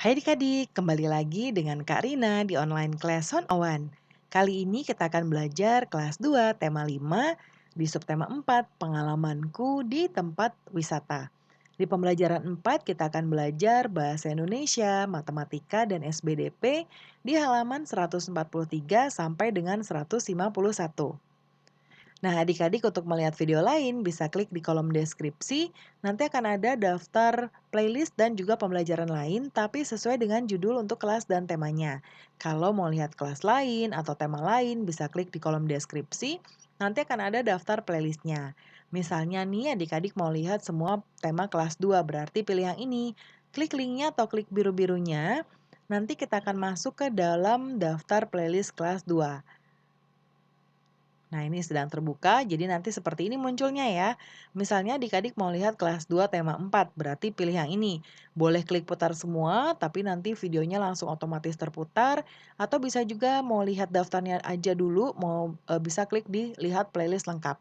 Hai adik-adik, kembali lagi dengan Kak Rina di online Class 101. Kali ini kita akan belajar kelas 2 tema 5 di subtema 4 pengalamanku di tempat wisata. Di pembelajaran 4 kita akan belajar bahasa Indonesia, matematika, dan SBDP di halaman 143 sampai dengan 151. Nah, adik-adik untuk melihat video lain bisa klik di kolom deskripsi. Nanti akan ada daftar playlist dan juga pembelajaran lain, tapi sesuai dengan judul untuk kelas dan temanya. Kalau mau lihat kelas lain atau tema lain, bisa klik di kolom deskripsi. Nanti akan ada daftar playlistnya. Misalnya nih adik-adik mau lihat semua tema kelas 2, berarti pilih yang ini. Klik linknya atau klik biru-birunya, nanti kita akan masuk ke dalam daftar playlist kelas 2. Nah, ini sedang terbuka, jadi nanti seperti ini munculnya ya. Misalnya adik-adik mau lihat kelas 2 tema 4, berarti pilih yang ini. Boleh klik putar semua, tapi nanti videonya langsung otomatis terputar. Atau bisa juga mau lihat daftarnya aja dulu, bisa klik di lihat playlist lengkap.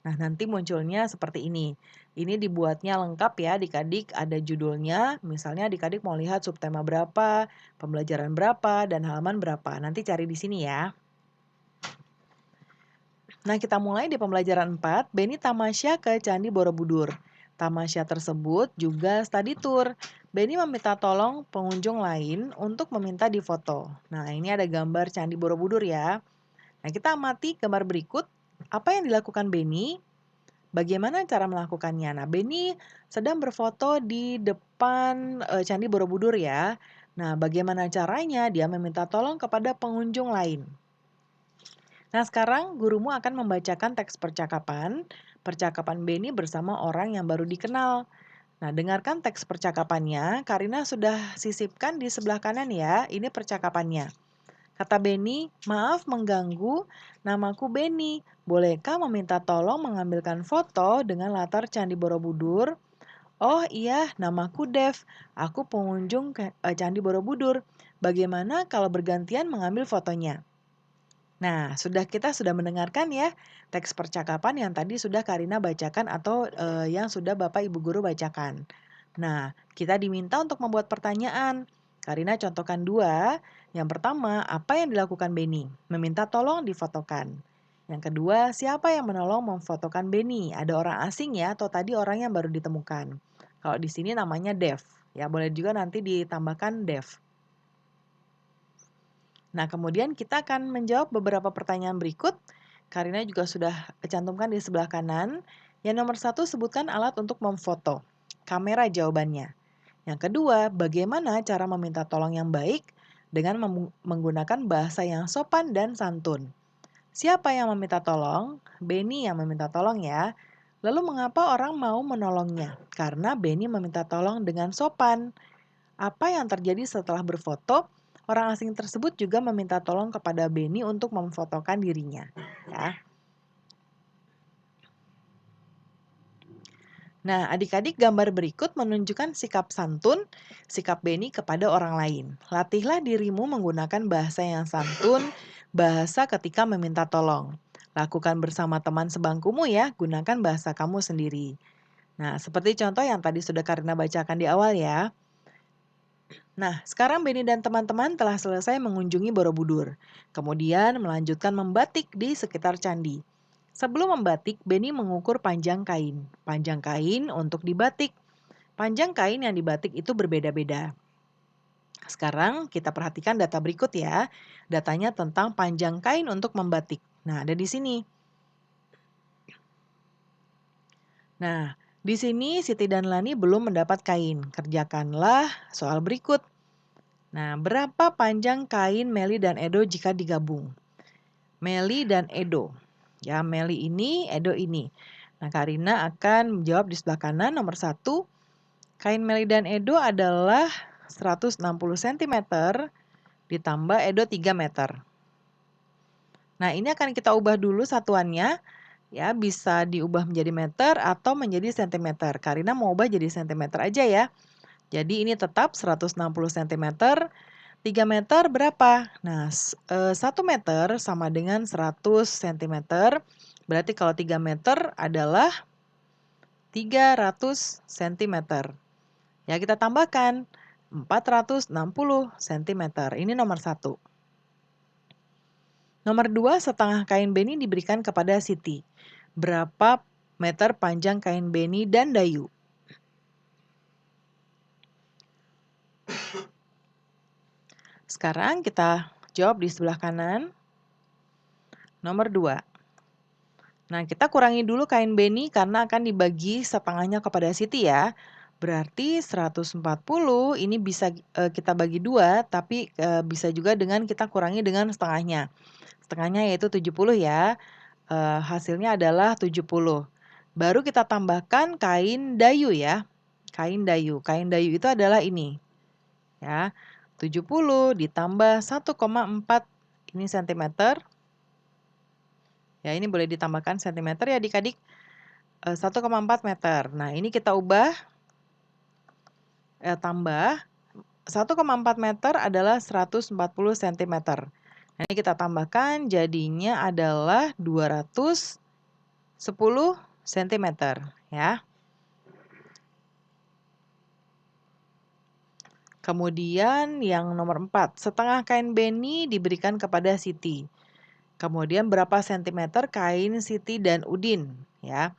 Nah, nanti munculnya seperti ini. Ini dibuatnya lengkap ya adik-adik, ada judulnya. Misalnya adik-adik mau lihat subtema berapa, pembelajaran berapa, dan halaman berapa. Nanti cari di sini ya. Nah, kita mulai di pembelajaran 4, Beni tamasya ke Candi Borobudur. Tamasya tersebut juga study tour. Beni meminta tolong pengunjung lain untuk meminta difoto. Nah, ini ada gambar Candi Borobudur ya. Nah, kita amati gambar berikut. Apa yang dilakukan Beni? Bagaimana cara melakukannya? Nah, Beni sedang berfoto di depan Candi Borobudur ya. Nah, bagaimana caranya? Dia meminta tolong kepada pengunjung lain. Nah, sekarang gurumu akan membacakan teks percakapan Beni bersama orang yang baru dikenal. Nah, dengarkan teks percakapannya. Karina sudah sisipkan di sebelah kanan ya. Ini percakapannya. Kata Beni, maaf mengganggu, namaku Beni. Bolehkah meminta tolong mengambilkan foto dengan latar Candi Borobudur? Oh iya, namaku Dev. Aku pengunjung Candi Borobudur. Bagaimana kalau bergantian mengambil fotonya? Nah, kita sudah mendengarkan ya teks percakapan yang tadi sudah Karina bacakan atau yang sudah Bapak Ibu guru bacakan. Nah, kita diminta untuk membuat pertanyaan. Karina contohkan 2. Yang pertama, apa yang dilakukan Beni? Meminta tolong difotokan. Yang kedua, siapa yang menolong memfotokan Beni? Ada orang asing ya atau tadi orang yang baru ditemukan? Kalau di sini namanya Dev. Ya, boleh juga nanti ditambahkan Dev. Nah, kemudian kita akan menjawab beberapa pertanyaan berikut. Karina juga sudah cantumkan di sebelah kanan. Yang nomor 1, sebutkan alat untuk memfoto. Kamera jawabannya. Yang kedua, bagaimana cara meminta tolong yang baik dengan menggunakan bahasa yang sopan dan santun. Siapa yang meminta tolong? Beni yang meminta tolong ya. Lalu mengapa orang mau menolongnya? Karena Beni meminta tolong dengan sopan. Apa yang terjadi setelah berfoto? Orang asing tersebut juga meminta tolong kepada Beni untuk memfotokan dirinya. Ya. Nah, adik-adik gambar berikut menunjukkan sikap santun, sikap Beni kepada orang lain. Latihlah dirimu menggunakan bahasa yang santun, bahasa ketika meminta tolong. Lakukan bersama teman sebangkumu ya, gunakan bahasa kamu sendiri. Nah, seperti contoh yang tadi sudah Karina bacakan di awal ya. Nah, sekarang Beni dan teman-teman telah selesai mengunjungi Borobudur. Kemudian melanjutkan membatik di sekitar candi. Sebelum membatik, Beni mengukur panjang kain. Panjang kain untuk dibatik. Panjang kain yang dibatik itu berbeda-beda. Sekarang kita perhatikan data berikut ya. Datanya tentang panjang kain untuk membatik. Nah, ada di sini. Nah, di sini Siti dan Lani belum mendapat kain. Kerjakanlah soal berikut. Nah, berapa panjang kain Meli dan Edo jika digabung? Meli dan Edo. Ya, Meli ini, Edo ini. Nah, Karina akan menjawab di sebelah kanan nomor 1. Kain Meli dan Edo adalah 160 cm ditambah Edo 3 meter. Nah, ini akan kita ubah dulu satuannya. Ya, bisa diubah menjadi meter atau menjadi sentimeter. Karina mau ubah jadi sentimeter aja ya. Jadi ini tetap 160 cm. 3 meter berapa? Nah, 1 meter sama dengan 100 cm. Berarti kalau 3 meter adalah 300 cm. Ya, kita tambahkan. 460 cm. Ini nomor 1. Nomor 2, setengah kain beni diberikan kepada Siti. Berapa meter panjang kain beni dan dayu? Sekarang kita jawab di sebelah kanan. Nomor 2. Nah, kita kurangi dulu kain beni karena akan dibagi setengahnya kepada Siti ya. Berarti 140 ini bisa kita bagi 2, tapi bisa juga dengan kita kurangi dengan setengahnya. Setengahnya yaitu 70 ya. Hasilnya adalah 70. Baru kita tambahkan kain dayu ya. Kain dayu. Kain dayu itu adalah ini. Ya. 70 ditambah 1,4 ini cm. Ya, ini boleh ditambahkan cm ya adik-adik. 1,4 meter. Nah, ini kita ubah tambah 1,4 meter adalah 140 cm. Nah, ini kita tambahkan jadinya adalah 210 cm ya. Kemudian yang nomor 4, setengah kain beni diberikan kepada Siti. Kemudian berapa sentimeter kain Siti dan Udin ya.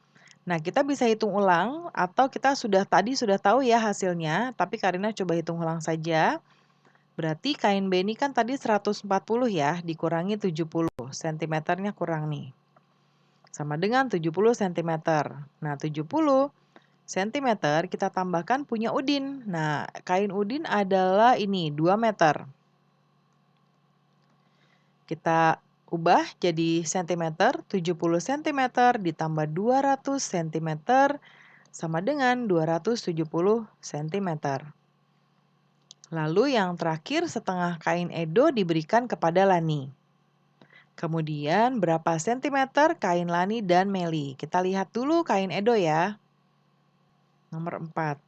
Nah, kita bisa hitung ulang atau kita tadi sudah tahu ya hasilnya, tapi Karina coba hitung ulang saja. Berarti kain beni kan tadi 140 ya, dikurangi 70. Sentimeternya kurang nih. Sama dengan 70 cm. Nah, 70 cm kita tambahkan punya Udin. Nah, kain Udin adalah ini 2 meter. Kita ubah jadi cm, 70 cm ditambah 200 cm sama dengan 270 cm. Lalu yang terakhir setengah kain Edo diberikan kepada Lani. Kemudian berapa sentimeter kain Lani dan Meli? Kita lihat dulu kain Edo ya. Nomor 4.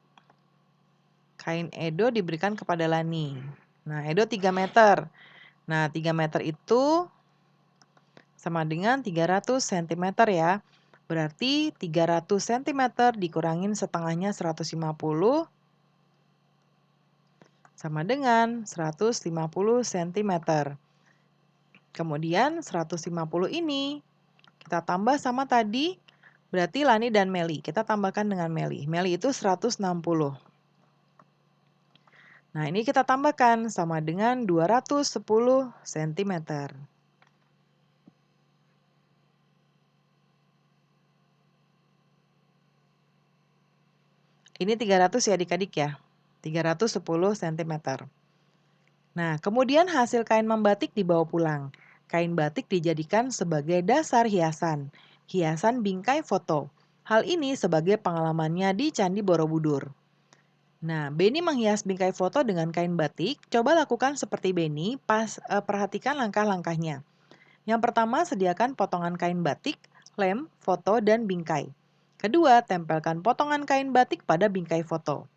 Kain Edo diberikan kepada Lani. Nah, Edo 3 meter. Nah, 3 meter itu sama dengan 300 cm ya. Berarti 300 cm dikurangin setengahnya 150 sama dengan 150 cm. Kemudian 150 ini kita tambah sama tadi, berarti Lani dan Meli. Kita tambahkan dengan Meli. Meli itu 160. Nah, ini kita tambahkan sama dengan 210 cm. Ini 300 ya adik-adik ya. 310 cm. Nah, kemudian hasil kain membatik dibawa pulang. Kain batik dijadikan sebagai dasar hiasan. Hiasan bingkai foto. Hal ini sebagai pengalamannya di Candi Borobudur. Nah, Beni menghias bingkai foto dengan kain batik. Coba lakukan seperti Beni, perhatikan langkah-langkahnya. Yang pertama, sediakan potongan kain batik, lem, foto, dan bingkai. Kedua, tempelkan potongan kain batik pada bingkai foto.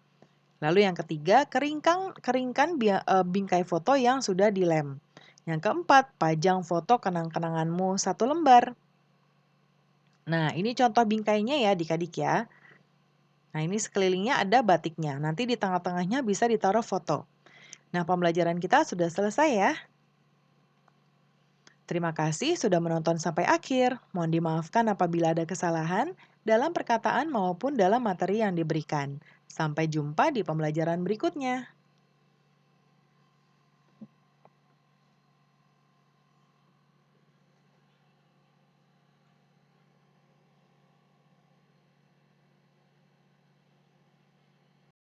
Lalu yang ketiga, keringkan bingkai foto yang sudah dilem. Yang keempat, pajang foto kenang-kenanganmu 1 lembar. Nah, ini contoh bingkainya ya adik-adik ya. Nah, ini sekelilingnya ada batiknya. Nanti di tengah-tengahnya bisa ditaruh foto. Nah, pembelajaran kita sudah selesai ya. Terima kasih sudah menonton sampai akhir. Mohon dimaafkan apabila ada kesalahan dalam perkataan maupun dalam materi yang diberikan. Sampai jumpa di pembelajaran berikutnya.